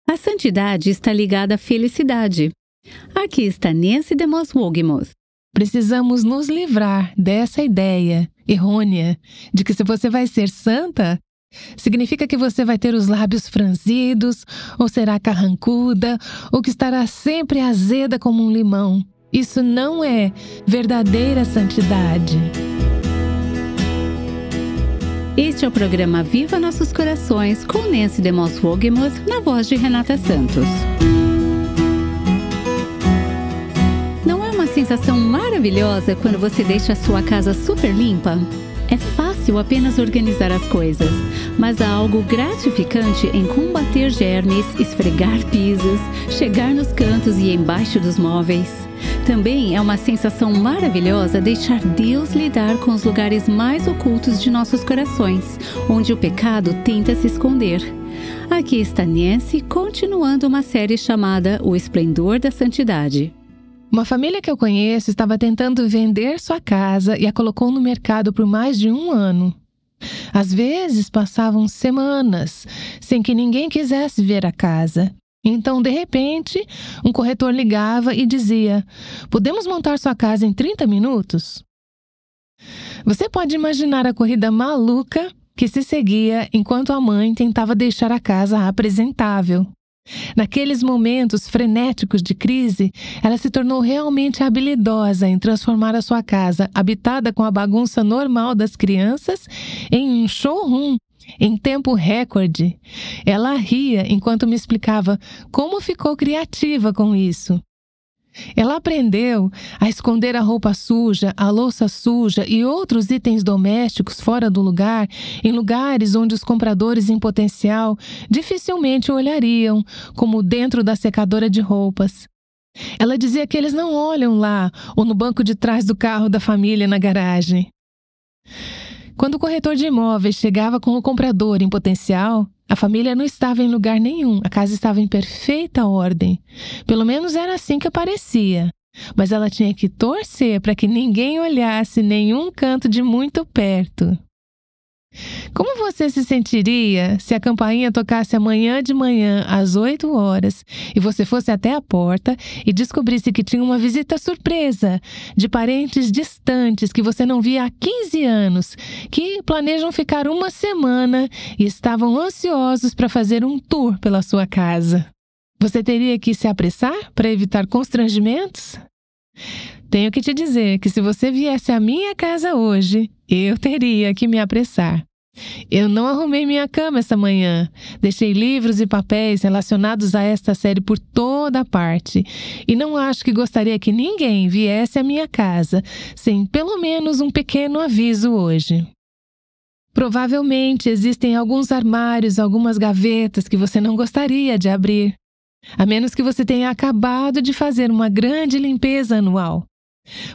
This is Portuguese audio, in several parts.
A santidade está ligada à felicidade. Aqui está Nancy DeMoss Wolgemuth. Precisamos nos livrar dessa ideia errônea de que se você vai ser santa, significa que você vai ter os lábios franzidos, ou será carrancuda, ou que estará sempre azeda como um limão. Isso não é verdadeira santidade. Este é o programa Viva Nossos Corações com Nancy DeMoss Wolgemuth na voz de Renata Santos. Não é uma sensação maravilhosa quando você deixa a sua casa super limpa? É fácil apenas organizar as coisas, mas há algo gratificante em combater germes, esfregar pisos, chegar nos cantos e embaixo dos móveis. Também é uma sensação maravilhosa deixar Deus lidar com os lugares mais ocultos de nossos corações, onde o pecado tenta se esconder. Aqui está Nancy continuando uma série chamada O Esplendor da Santidade. Uma família que eu conheço estava tentando vender sua casa e a colocou no mercado por mais de 1 ano. Às vezes passavam semanas sem que ninguém quisesse ver a casa. Então, de repente, um corretor ligava e dizia: "Podemos montar sua casa em 30 minutos?" Você pode imaginar a corrida maluca que se seguia enquanto a mãe tentava deixar a casa apresentável. Naqueles momentos frenéticos de crise, ela se tornou realmente habilidosa em transformar a sua casa, habitada com a bagunça normal das crianças, em um showroom em tempo recorde. Ela ria enquanto me explicava como ficou criativa com isso. Ela aprendeu a esconder a roupa suja, a louça suja e outros itens domésticos fora do lugar, em lugares onde os compradores em potencial dificilmente olhariam, como dentro da secadora de roupas. Ela dizia que eles não olham lá ou no banco de trás do carro da família na garagem. Quando o corretor de imóveis chegava com o comprador em potencial, a família não estava em lugar nenhum, a casa estava em perfeita ordem. Pelo menos era assim que parecia. Mas ela tinha que torcer para que ninguém olhasse nenhum canto de muito perto. Como você se sentiria se a campainha tocasse amanhã de manhã às 8 horas e você fosse até a porta e descobrisse que tinha uma visita surpresa de parentes distantes que você não via há 15 anos, que planejam ficar 1 semana e estavam ansiosos para fazer um tour pela sua casa? Você teria que se apressar para evitar constrangimentos? Tenho que te dizer que se você viesse à minha casa hoje, eu teria que me apressar. Eu não arrumei minha cama essa manhã. Deixei livros e papéis relacionados a esta série por toda parte. E não acho que gostaria que ninguém viesse à minha casa sem pelo menos um pequeno aviso hoje. Provavelmente existem alguns armários, algumas gavetas que você não gostaria de abrir, a menos que você tenha acabado de fazer uma grande limpeza anual.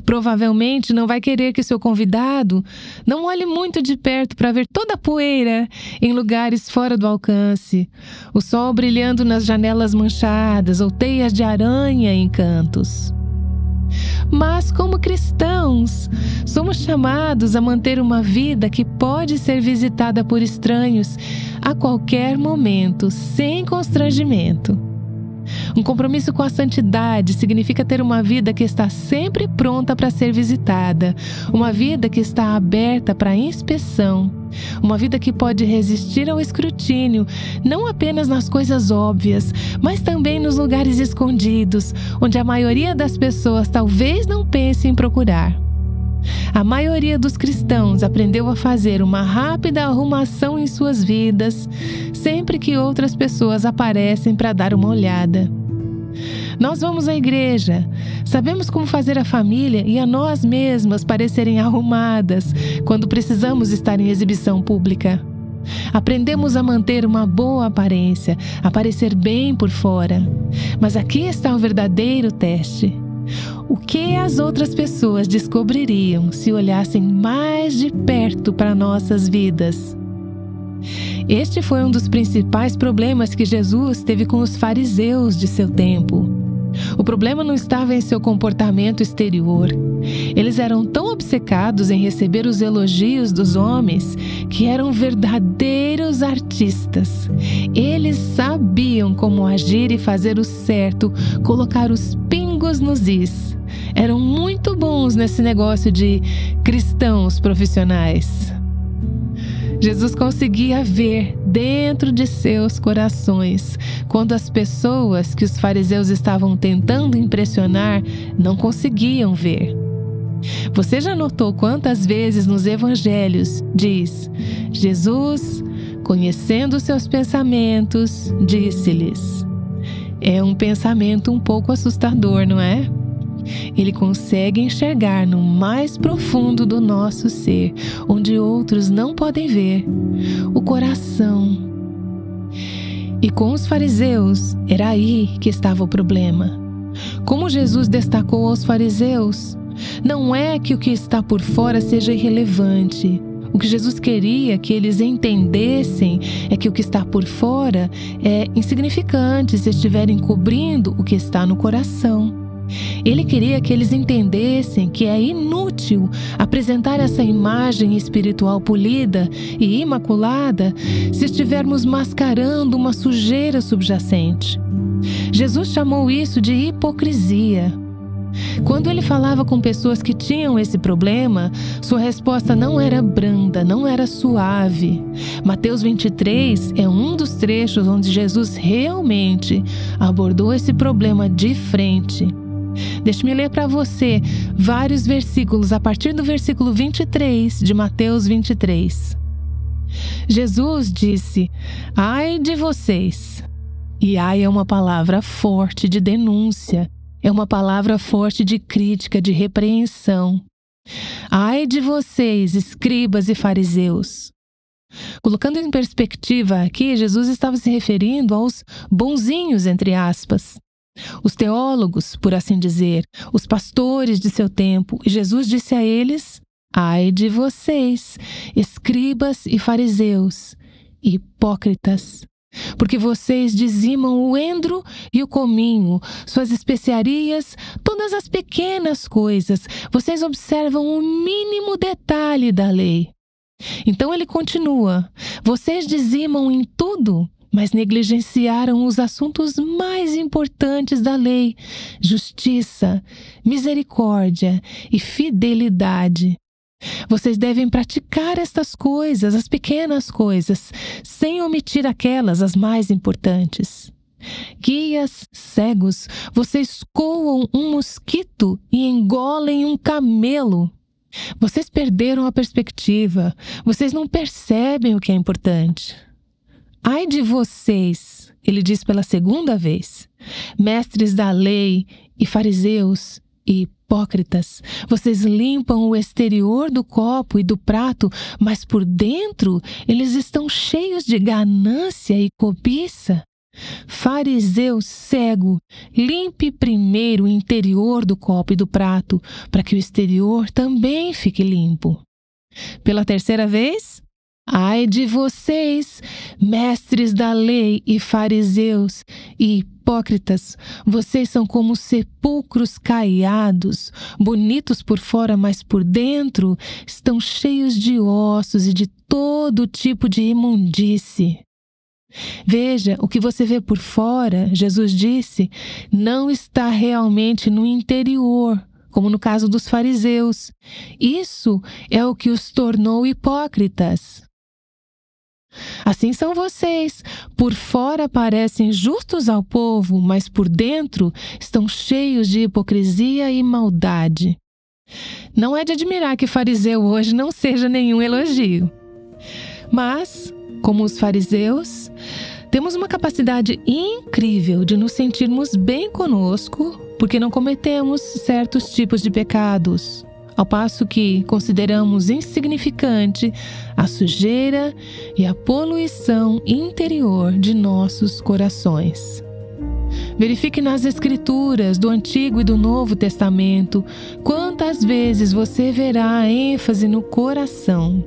Provavelmente não vai querer que seu convidado não olhe muito de perto para ver toda a poeira em lugares fora do alcance, o sol brilhando nas janelas manchadas ou teias de aranha em cantos. Mas, como cristãos, somos chamados a manter uma vida que pode ser visitada por estranhos a qualquer momento, sem constrangimento. Um compromisso com a santidade significa ter uma vida que está sempre pronta para ser visitada, uma vida que está aberta para inspeção, uma vida que pode resistir ao escrutínio, não apenas nas coisas óbvias, mas também nos lugares escondidos, onde a maioria das pessoas talvez não pense em procurar. A maioria dos cristãos aprendeu a fazer uma rápida arrumação em suas vidas sempre que outras pessoas aparecem para dar uma olhada. Nós vamos à igreja, sabemos como fazer a família e a nós mesmas parecerem arrumadas quando precisamos estar em exibição pública. Aprendemos a manter uma boa aparência, a parecer bem por fora. Mas aqui está o verdadeiro teste. O que as outras pessoas descobririam se olhassem mais de perto para nossas vidas? Este foi um dos principais problemas que Jesus teve com os fariseus de seu tempo. O problema não estava em seu comportamento exterior. Eles eram tão obcecados obcecados em receber os elogios dos homens, que eram verdadeiros artistas. Eles sabiam como agir e fazer o certo, colocar os pingos nos is. Eram muito bons nesse negócio de cristãos profissionais. Jesus conseguia ver dentro de seus corações, quando as pessoas que os fariseus estavam tentando impressionar não conseguiam ver. Você já notou quantas vezes nos evangelhos diz: Jesus, conhecendo seus pensamentos, disse-lhes? É um pensamento um pouco assustador, não é? Ele consegue enxergar no mais profundo do nosso ser, onde outros não podem ver, o coração. E com os fariseus, era aí que estava o problema. Como Jesus destacou aos fariseus, não é que o que está por fora seja irrelevante. O que Jesus queria que eles entendessem é que o que está por fora é insignificante se estiverem cobrindo o que está no coração. Ele queria que eles entendessem que é inútil apresentar essa imagem espiritual polida e imaculada se estivermos mascarando uma sujeira subjacente. Jesus chamou isso de hipocrisia. Quando ele falava com pessoas que tinham esse problema, sua resposta não era branda, não era suave. Mateus 23 é um dos trechos onde Jesus realmente abordou esse problema de frente. Deixe-me ler para você vários versículos a partir do versículo 23 de Mateus 23. Jesus disse: "Ai de vocês." E ai é uma palavra forte de denúncia. É uma palavra forte de crítica, de repreensão. Ai de vocês, escribas e fariseus. Colocando em perspectiva aqui, Jesus estava se referindo aos bonzinhos, entre aspas. Os teólogos, por assim dizer, os pastores de seu tempo. E Jesus disse a eles: ai de vocês, escribas e fariseus, hipócritas. Porque vocês dizimam o endro e o cominho, suas especiarias, todas as pequenas coisas. Vocês observam o mínimo detalhe da lei. Então ele continua: vocês dizimam em tudo, mas negligenciaram os assuntos mais importantes da lei: justiça, misericórdia e fidelidade. Vocês devem praticar estas coisas, as pequenas coisas, sem omitir aquelas, as mais importantes. Guias cegos, vocês coam um mosquito e engolem um camelo. Vocês perderam a perspectiva, vocês não percebem o que é importante. Ai de vocês, ele diz pela segunda vez, mestres da lei e fariseus e hipócritas, vocês limpam o exterior do copo e do prato, mas por dentro eles estão cheios de ganância e cobiça. Fariseu cego, limpe primeiro o interior do copo e do prato, para que o exterior também fique limpo. Pela terceira vez, ai de vocês, mestres da lei e fariseus e hipócritas, vocês são como sepulcros caiados, bonitos por fora, mas por dentro estão cheios de ossos e de todo tipo de imundície. Veja, o que você vê por fora, Jesus disse, não está realmente no interior, como no caso dos fariseus. Isso é o que os tornou hipócritas. Assim são vocês. Por fora parecem justos ao povo, mas por dentro estão cheios de hipocrisia e maldade. Não é de admirar que fariseu hoje não seja nenhum elogio. Mas, como os fariseus, temos uma capacidade incrível de nos sentirmos bem conosco porque não cometemos certos tipos de pecados, ao passo que consideramos insignificante a sujeira e a poluição interior de nossos corações. Verifique nas Escrituras do Antigo e do Novo Testamento quantas vezes você verá a ênfase no coração.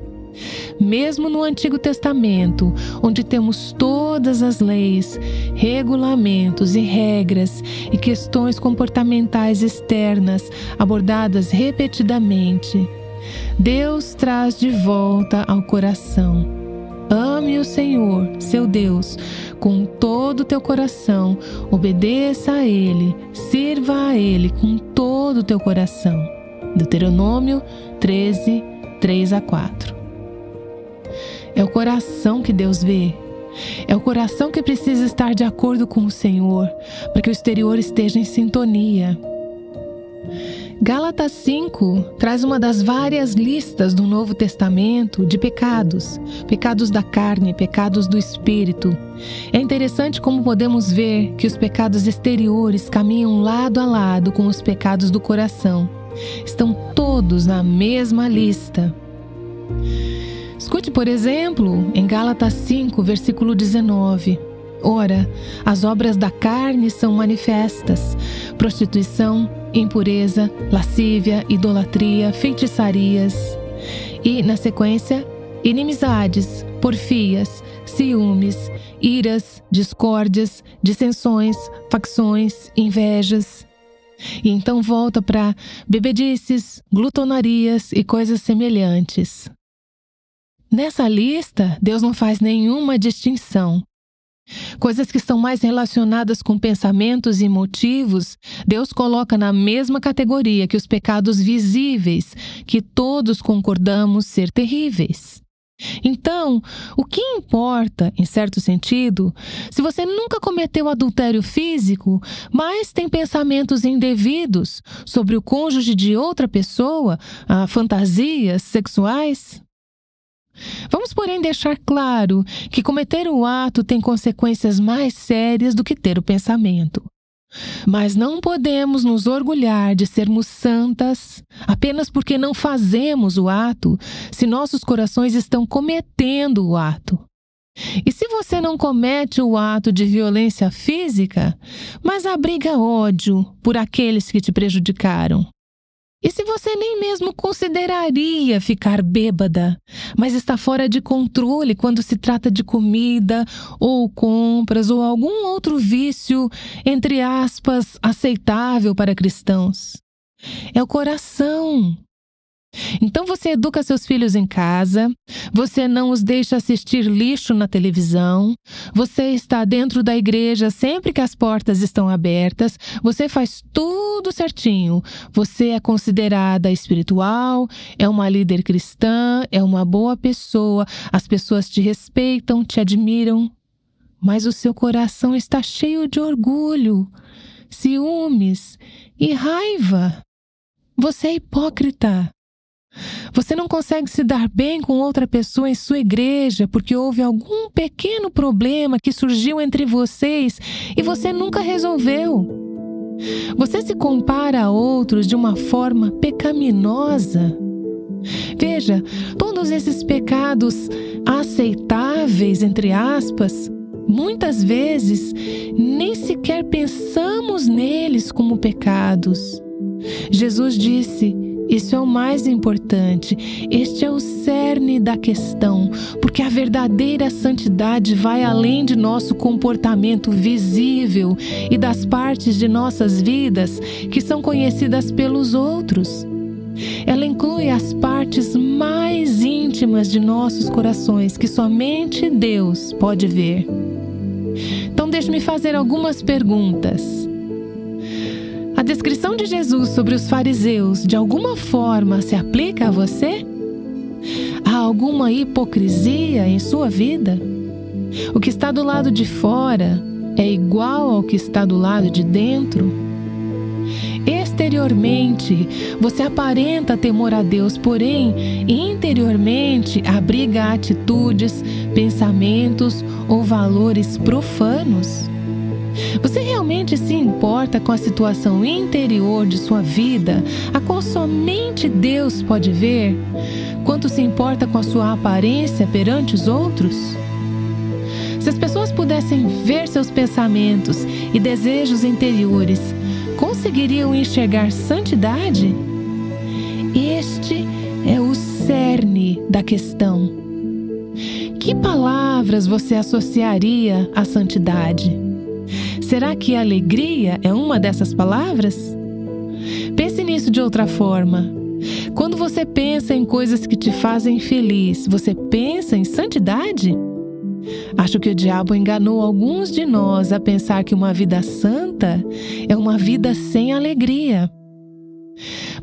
Mesmo no Antigo Testamento, onde temos todas as leis, regulamentos e regras e questões comportamentais externas abordadas repetidamente, Deus traz de volta ao coração. Ame o Senhor, seu Deus, com todo o teu coração. Obedeça a Ele, sirva a Ele com todo o teu coração. Deuteronômio 13, 3-4. É o coração que Deus vê. É o coração que precisa estar de acordo com o Senhor, para que o exterior esteja em sintonia. Gálatas 5 traz uma das várias listas do Novo Testamento de pecados. Pecados da carne, pecados do espírito. É interessante como podemos ver que os pecados exteriores caminham lado a lado com os pecados do coração. Estão todos na mesma lista. Escute, por exemplo, em Gálatas 5, versículo 19. Ora, as obras da carne são manifestas: prostituição, impureza, lascívia, idolatria, feitiçarias. E, na sequência, inimizades, porfias, ciúmes, iras, discórdias, dissensões, facções, invejas. E então volta para bebedices, glutonarias e coisas semelhantes. Nessa lista, Deus não faz nenhuma distinção. Coisas que estão mais relacionadas com pensamentos e motivos, Deus coloca na mesma categoria que os pecados visíveis, que todos concordamos ser terríveis. Então, o que importa, em certo sentido, se você nunca cometeu adultério físico, mas tem pensamentos indevidos sobre o cônjuge de outra pessoa, fantasias sexuais? Vamos, porém, deixar claro que cometer o ato tem consequências mais sérias do que ter o pensamento. Mas não podemos nos orgulhar de sermos santas apenas porque não fazemos o ato, se nossos corações estão cometendo o ato. E se você não comete o ato de violência física, mas abriga ódio por aqueles que te prejudicaram? E se você nem mesmo consideraria ficar bêbada, mas está fora de controle quando se trata de comida, ou compras, ou algum outro vício, entre aspas, aceitável para cristãos? É o coração. Então você educa seus filhos em casa, você não os deixa assistir lixo na televisão, você está dentro da igreja sempre que as portas estão abertas, você faz tudo certinho, você é considerada espiritual, é uma líder cristã, é uma boa pessoa, as pessoas te respeitam, te admiram, mas o seu coração está cheio de orgulho, ciúmes e raiva. Você é hipócrita. Você não consegue se dar bem com outra pessoa em sua igreja porque houve algum pequeno problema que surgiu entre vocês e você nunca resolveu. Você se compara a outros de uma forma pecaminosa. Veja, todos esses pecados aceitáveis, entre aspas, muitas vezes nem sequer pensamos neles como pecados. Jesus disse: isso é o mais importante, este é o cerne da questão, porque a verdadeira santidade vai além de nosso comportamento visível e das partes de nossas vidas que são conhecidas pelos outros. Ela inclui as partes mais íntimas de nossos corações que somente Deus pode ver. Então deixe-me fazer algumas perguntas. A descrição de Jesus sobre os fariseus, de alguma forma, se aplica a você? Há alguma hipocrisia em sua vida? O que está do lado de fora é igual ao que está do lado de dentro? Exteriormente, você aparenta temor a Deus, porém, interiormente, abriga atitudes, pensamentos ou valores profanos? Você realmente se importa com a situação interior de sua vida, a qual somente Deus pode ver? Quanto se importa com a sua aparência perante os outros? Se as pessoas pudessem ver seus pensamentos e desejos interiores, conseguiriam enxergar santidade? Este é o cerne da questão. Que palavras você associaria à santidade? Será que alegria é uma dessas palavras? Pense nisso de outra forma. Quando você pensa em coisas que te fazem feliz, você pensa em santidade? Acho que o diabo enganou alguns de nós a pensar que uma vida santa é uma vida sem alegria.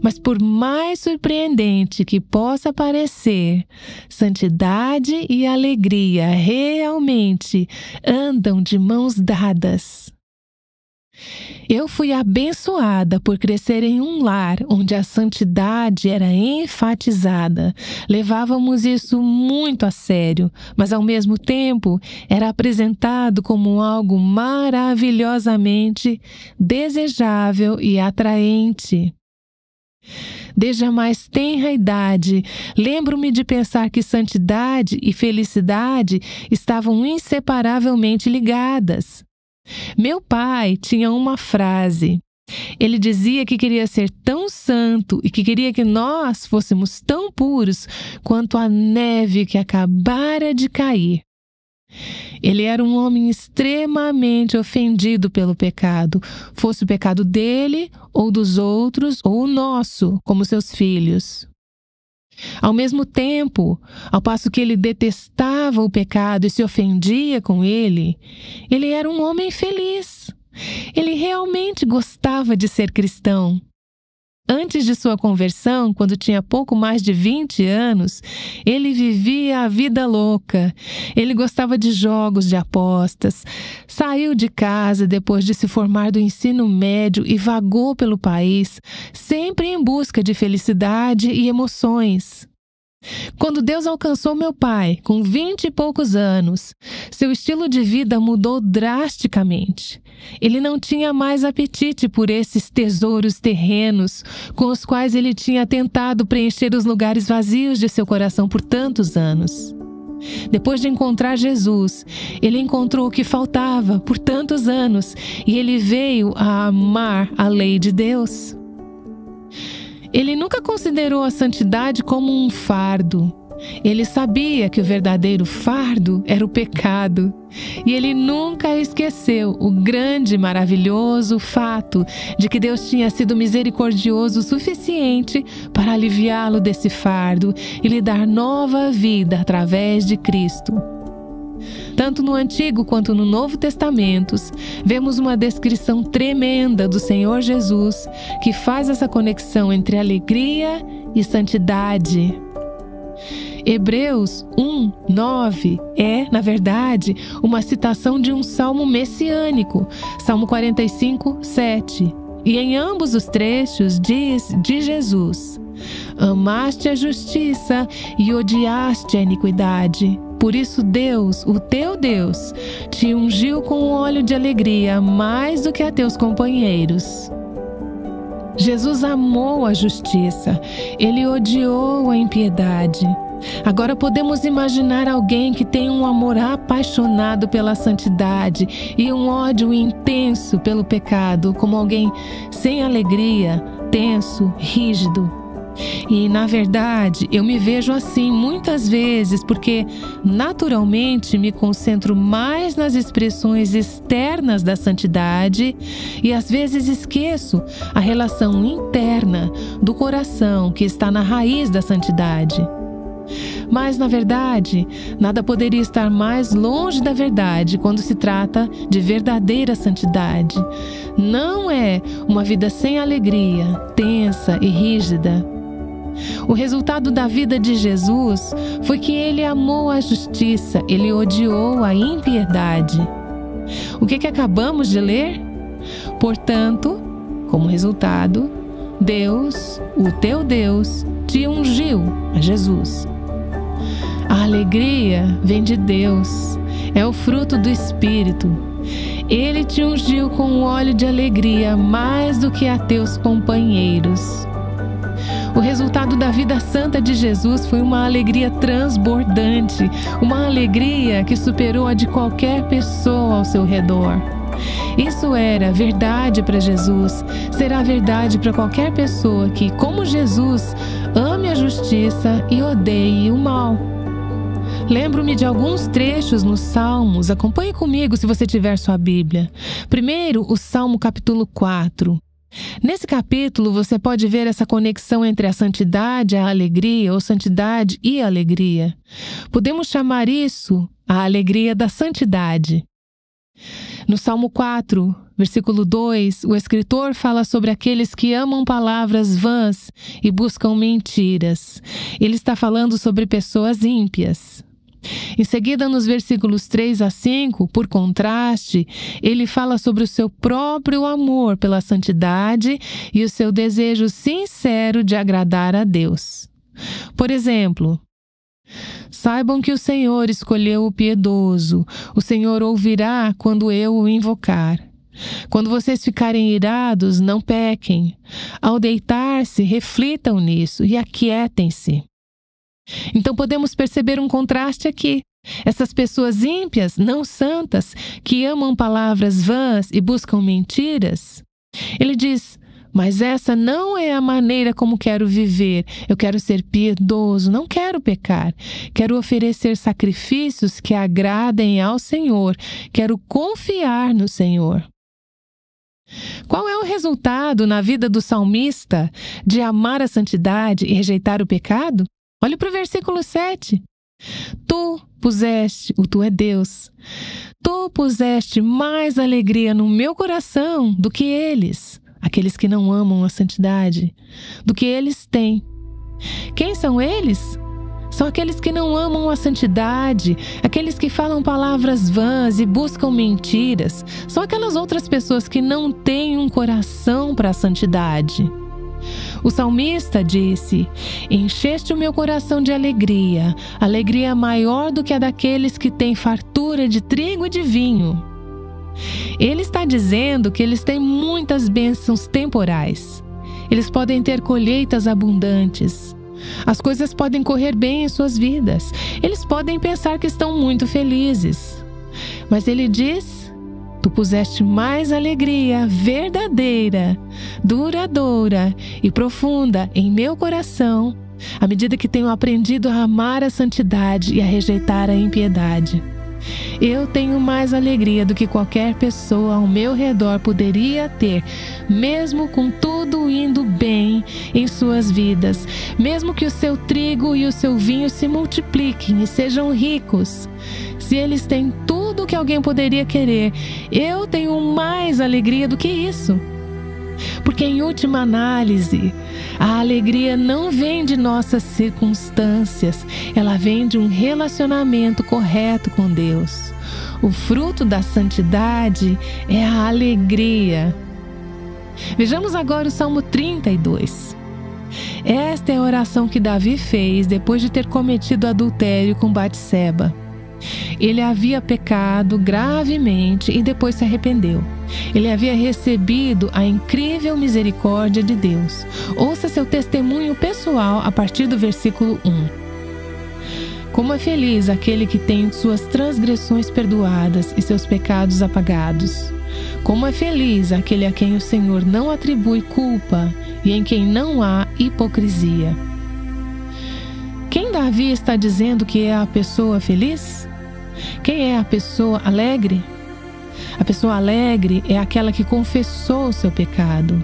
Mas por mais surpreendente que possa parecer, santidade e alegria realmente andam de mãos dadas. Eu fui abençoada por crescer em um lar onde a santidade era enfatizada. Levávamos isso muito a sério, mas ao mesmo tempo era apresentado como algo maravilhosamente desejável e atraente. Desde a mais tenra idade, lembro-me de pensar que santidade e felicidade estavam inseparavelmente ligadas. Meu pai tinha uma frase. Ele dizia que queria ser tão santo e que queria que nós fôssemos tão puros quanto a neve que acabara de cair. Ele era um homem extremamente ofendido pelo pecado, fosse o pecado dele, ou dos outros, ou o nosso, como seus filhos. Ao mesmo tempo, ao passo que ele detestava o pecado e se ofendia com ele era um homem feliz. Ele realmente gostava de ser cristão. Antes de sua conversão, quando tinha pouco mais de 20 anos, ele vivia a vida louca. Ele gostava de jogos de apostas, saiu de casa depois de se formar do ensino médio e vagou pelo país, sempre em busca de felicidade e emoções. Quando Deus alcançou meu pai, com 20 e poucos anos, seu estilo de vida mudou drasticamente. Ele não tinha mais apetite por esses tesouros terrenos com os quais ele tinha tentado preencher os lugares vazios de seu coração por tantos anos. Depois de encontrar Jesus, ele encontrou o que faltava por tantos anos e ele veio a amar a lei de Deus. Ele nunca considerou a santidade como um fardo. Ele sabia que o verdadeiro fardo era o pecado. E ele nunca esqueceu o grande e maravilhoso fato de que Deus tinha sido misericordioso o suficiente para aliviá-lo desse fardo e lhe dar nova vida através de Cristo. Tanto no Antigo quanto no Novo Testamentos, vemos uma descrição tremenda do Senhor Jesus que faz essa conexão entre alegria e santidade. Hebreus 1:9 é, na verdade, uma citação de um salmo messiânico, Salmo 45:7. E em ambos os trechos diz de Jesus: amaste a justiça e odiaste a iniquidade. Por isso Deus, o teu Deus, te ungiu com óleo de alegria mais do que a teus companheiros. Jesus amou a justiça, ele odiou a impiedade. Agora podemos imaginar alguém que tem um amor apaixonado pela santidade e um ódio intenso pelo pecado, como alguém sem alegria, tenso, rígido. E, na verdade, eu me vejo assim muitas vezes porque, naturalmente, me concentro mais nas expressões externas da santidade e, às vezes, esqueço a relação interna do coração que está na raiz da santidade. Mas, na verdade, nada poderia estar mais longe da verdade quando se trata de verdadeira santidade. Não é uma vida sem alegria, tensa e rígida. O resultado da vida de Jesus foi que ele amou a justiça, ele odiou a impiedade. O que acabamos de ler? Portanto, como resultado, Deus, o teu Deus, te ungiu, a Jesus. A alegria vem de Deus, é o fruto do Espírito. Ele te ungiu com um óleo de alegria mais do que a teus companheiros. O resultado da vida santa de Jesus foi uma alegria transbordante, uma alegria que superou a de qualquer pessoa ao seu redor. Isso era verdade para Jesus, será verdade para qualquer pessoa que, como Jesus, ame a justiça e odeie o mal. Lembro-me de alguns trechos nos Salmos, acompanhe comigo se você tiver sua Bíblia. Primeiro, o Salmo capítulo 4. Nesse capítulo, você pode ver essa conexão entre a santidade e a alegria, ou santidade e alegria. Podemos chamar isso a alegria da santidade. No Salmo 4, versículo 2, o escritor fala sobre aqueles que amam palavras vãs e buscam mentiras. Ele está falando sobre pessoas ímpias. Em seguida, nos versículos 3 a 5, por contraste, ele fala sobre o seu próprio amor pela santidade e o seu desejo sincero de agradar a Deus. Por exemplo, saibam que o Senhor escolheu o piedoso, o Senhor ouvirá quando eu o invocar. Quando vocês ficarem irados, não pequem. Ao deitar-se, reflitam nisso e aquietem-se. Então podemos perceber um contraste aqui. Essas pessoas ímpias, não santas, que amam palavras vãs e buscam mentiras. Ele diz, mas essa não é a maneira como quero viver. Eu quero ser piedoso, não quero pecar. Quero oferecer sacrifícios que agradem ao Senhor. Quero confiar no Senhor. Qual é o resultado na vida do salmista de amar a santidade e rejeitar o pecado? Olhe para o versículo 7. Tu puseste, o tu é Deus, tu puseste mais alegria no meu coração do que eles, aqueles que não amam a santidade, do que eles têm. Quem são eles? São aqueles que não amam a santidade, aqueles que falam palavras vãs e buscam mentiras. São aquelas outras pessoas que não têm um coração para a santidade. O salmista disse, encheste o meu coração de alegria, alegria maior do que a daqueles que têm fartura de trigo e de vinho. Ele está dizendo que eles têm muitas bênçãos temporais. Eles podem ter colheitas abundantes. As coisas podem correr bem em suas vidas. Eles podem pensar que estão muito felizes. Mas ele diz, tu puseste mais alegria verdadeira, duradoura e profunda em meu coração, à medida que tenho aprendido a amar a santidade e a rejeitar a impiedade. Eu tenho mais alegria do que qualquer pessoa ao meu redor poderia ter, mesmo com tudo indo bem em suas vidas, mesmo que o seu trigo e o seu vinho se multipliquem e sejam ricos. Se eles têm tudo o que alguém poderia querer, eu tenho mais alegria do que isso. Porque, em última análise, a alegria não vem de nossas circunstâncias, ela vem de um relacionamento correto com Deus. O fruto da santidade é a alegria. Vejamos agora o Salmo 32. Esta é a oração que Davi fez depois de ter cometido adultério com Batseba. Ele havia pecado gravemente e depois se arrependeu. Ele havia recebido a incrível misericórdia de Deus. Ouça seu testemunho pessoal a partir do versículo 1. Como é feliz aquele que tem suas transgressões perdoadas e seus pecados apagados. Como é feliz aquele a quem o Senhor não atribui culpa e em quem não há hipocrisia. Quem Davi está dizendo que é a pessoa feliz? Quem é a pessoa alegre? A pessoa alegre é aquela que confessou o seu pecado.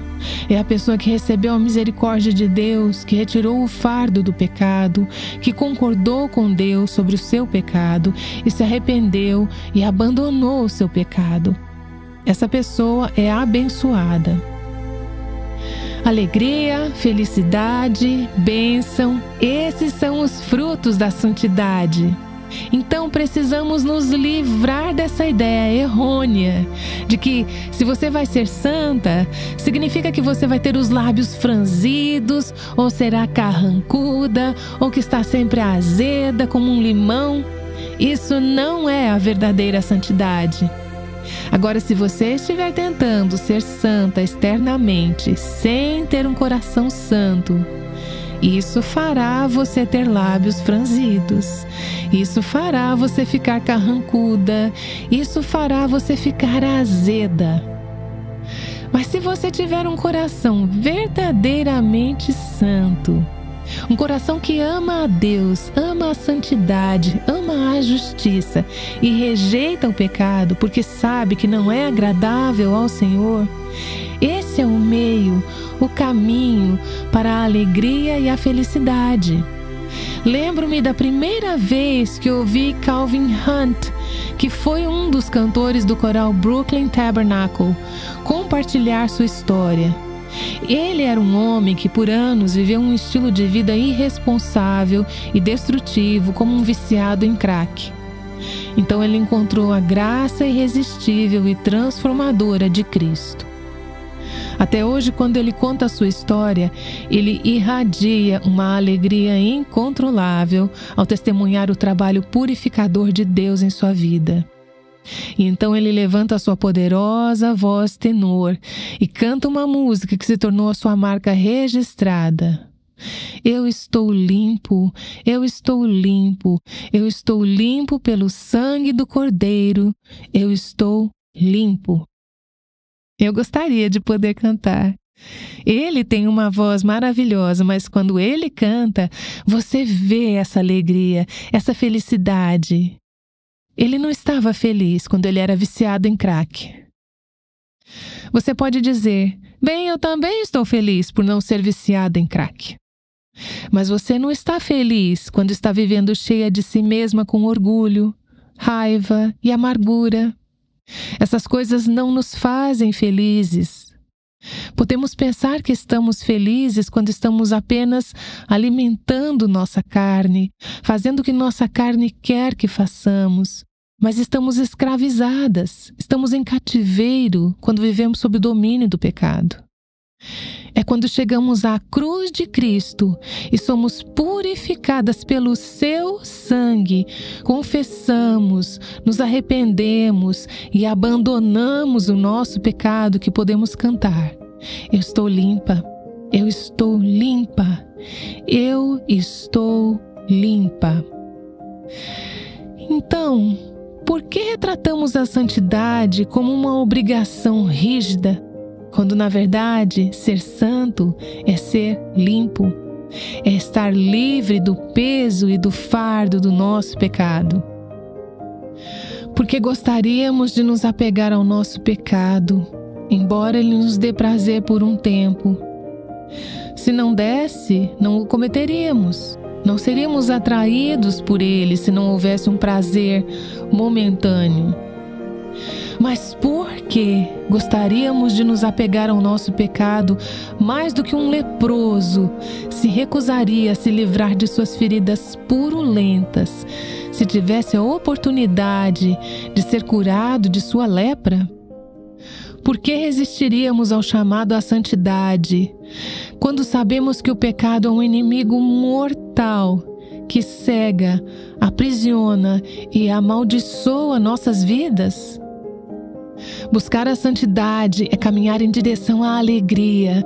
É a pessoa que recebeu a misericórdia de Deus, que retirou o fardo do pecado, que concordou com Deus sobre o seu pecado e se arrependeu e abandonou o seu pecado. Essa pessoa é abençoada. Alegria, felicidade, bênção, esses são os frutos da santidade. Então precisamos nos livrar dessa ideia errônea de que se você vai ser santa, significa que você vai ter os lábios franzidos, ou será carrancuda, ou que está sempre azeda como um limão. Isso não é a verdadeira santidade. Agora, se você estiver tentando ser santa externamente, sem ter um coração santo, isso fará você ter lábios franzidos. Isso fará você ficar carrancuda. Isso fará você ficar azeda. Mas se você tiver um coração verdadeiramente santo, um coração que ama a Deus, ama a santidade, ama a justiça e rejeita o pecado porque sabe que não é agradável ao Senhor, Esse é o meio, o caminho para a alegria e a felicidade. Lembro-me da primeira vez que ouvi Calvin Hunt, que foi um dos cantores do coral Brooklyn Tabernacle, compartilhar sua história. Ele era um homem que por anos viveu um estilo de vida irresponsável e destrutivo como um viciado em crack. Então ele encontrou a graça irresistível e transformadora de Cristo. Até hoje, quando ele conta a sua história, ele irradia uma alegria incontrolável ao testemunhar o trabalho purificador de Deus em sua vida. E então ele levanta a sua poderosa voz tenor e canta uma música que se tornou a sua marca registrada. Eu estou limpo, eu estou limpo, eu estou limpo pelo sangue do Cordeiro, eu estou limpo. Eu gostaria de poder cantar. Ele tem uma voz maravilhosa, mas quando ele canta, você vê essa alegria, essa felicidade. Ele não estava feliz quando ele era viciado em crack. Você pode dizer, bem, eu também estou feliz por não ser viciado em crack. Mas você não está feliz quando está vivendo cheia de si mesma com orgulho, raiva e amargura. Essas coisas não nos fazem felizes. Podemos pensar que estamos felizes quando estamos apenas alimentando nossa carne, fazendo o que nossa carne quer que façamos, mas estamos escravizadas, estamos em cativeiro quando vivemos sob o domínio do pecado. É quando chegamos à cruz de Cristo e somos purificadas pelo seu sangue, confessamos, nos arrependemos e abandonamos o nosso pecado que podemos cantar. Eu estou limpa, eu estou limpa, eu estou limpa. Então, por que retratamos a santidade como uma obrigação rígida? Quando, na verdade, ser santo é ser limpo, é estar livre do peso e do fardo do nosso pecado. Porque gostaríamos de nos apegar ao nosso pecado, embora ele nos dê prazer por um tempo. Se não desse, não o cometeríamos. Não seríamos atraídos por ele se não houvesse um prazer momentâneo. Mas por que gostaríamos de nos apegar ao nosso pecado mais do que um leproso se recusaria a se livrar de suas feridas purulentas se tivesse a oportunidade de ser curado de sua lepra? Por que resistiríamos ao chamado à santidade quando sabemos que o pecado é um inimigo mortal que cega, aprisiona e amaldiçoa nossas vidas? Buscar a santidade é caminhar em direção à alegria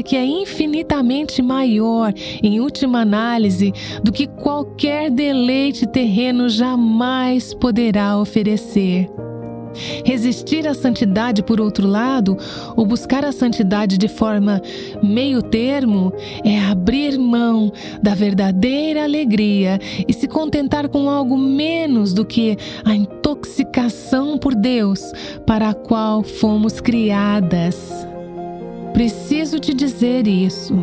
que é infinitamente maior, em última análise, do que qualquer deleite terreno jamais poderá oferecer. Resistir à santidade, por outro lado, ou buscar a santidade de forma meio termo, é abrir mão da verdadeira alegria e se contentar com algo menos do que a intoxicação por Deus para a qual fomos criadas. Preciso te dizer isso.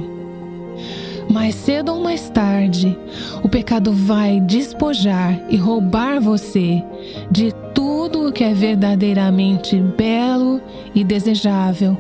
Mais cedo ou mais tarde, o pecado vai despojar e roubar você de tudo o que é verdadeiramente belo e desejável.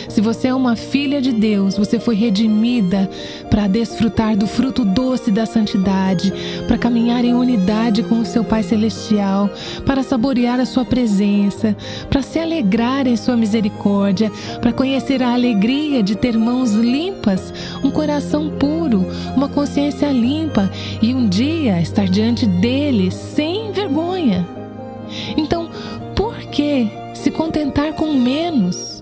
Se você é uma filha de Deus, você foi redimida para desfrutar do fruto doce da santidade, para caminhar em unidade com o seu Pai Celestial, para saborear a sua presença, para se alegrar em sua misericórdia, para conhecer a alegria de ter mãos limpas, um coração puro, uma consciência limpa e um dia estar diante dele sem vergonha. Então, por que se contentar com menos?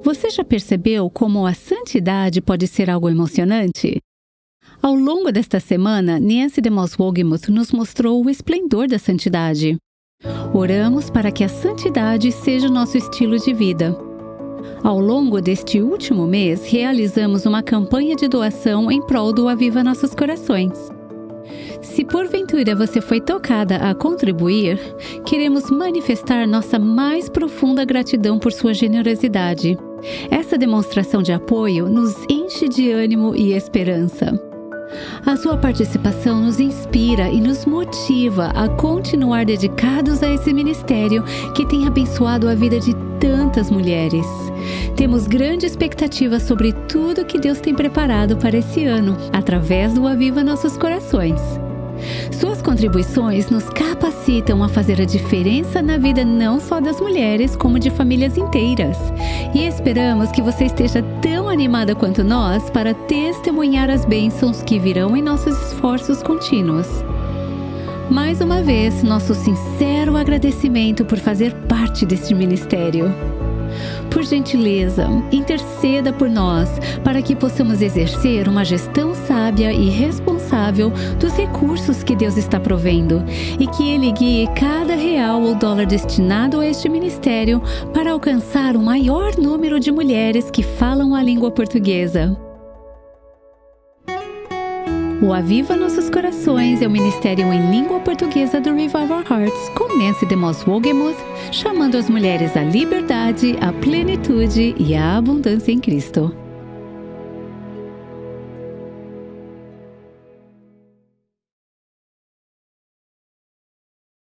Você já percebeu como a santidade pode ser algo emocionante? Ao longo desta semana, Nancy DeMoss Wolgemuth nos mostrou o esplendor da santidade. Oramos para que a santidade seja nosso estilo de vida. Ao longo deste último mês, realizamos uma campanha de doação em prol do Aviva Nossos Corações. Se porventura você foi tocada a contribuir, queremos manifestar nossa mais profunda gratidão por sua generosidade. Essa demonstração de apoio nos enche de ânimo e esperança. A sua participação nos inspira e nos motiva a continuar dedicados a esse ministério que tem abençoado a vida de tantas mulheres. Temos grande expectativa sobre tudo que Deus tem preparado para esse ano, através do Aviva Nossos Corações. Suas contribuições nos capacitam a fazer a diferença na vida não só das mulheres, como de famílias inteiras. E esperamos que você esteja tão animada quanto nós para testemunhar as bênçãos que virão em nossos esforços contínuos. Mais uma vez, nosso sincero agradecimento por fazer parte deste ministério. Por gentileza, interceda por nós para que possamos exercer uma gestão sábia e responsável dos recursos que Deus está provendo e que Ele guie cada real ou dólar destinado a este ministério para alcançar o maior número de mulheres que falam a língua portuguesa. O Aviva Nossos Corações é o ministério em língua portuguesa do Revive Our Hearts, com Nancy DeMoss Wogemuth, chamando as mulheres à liberdade, à plenitude e à abundância em Cristo.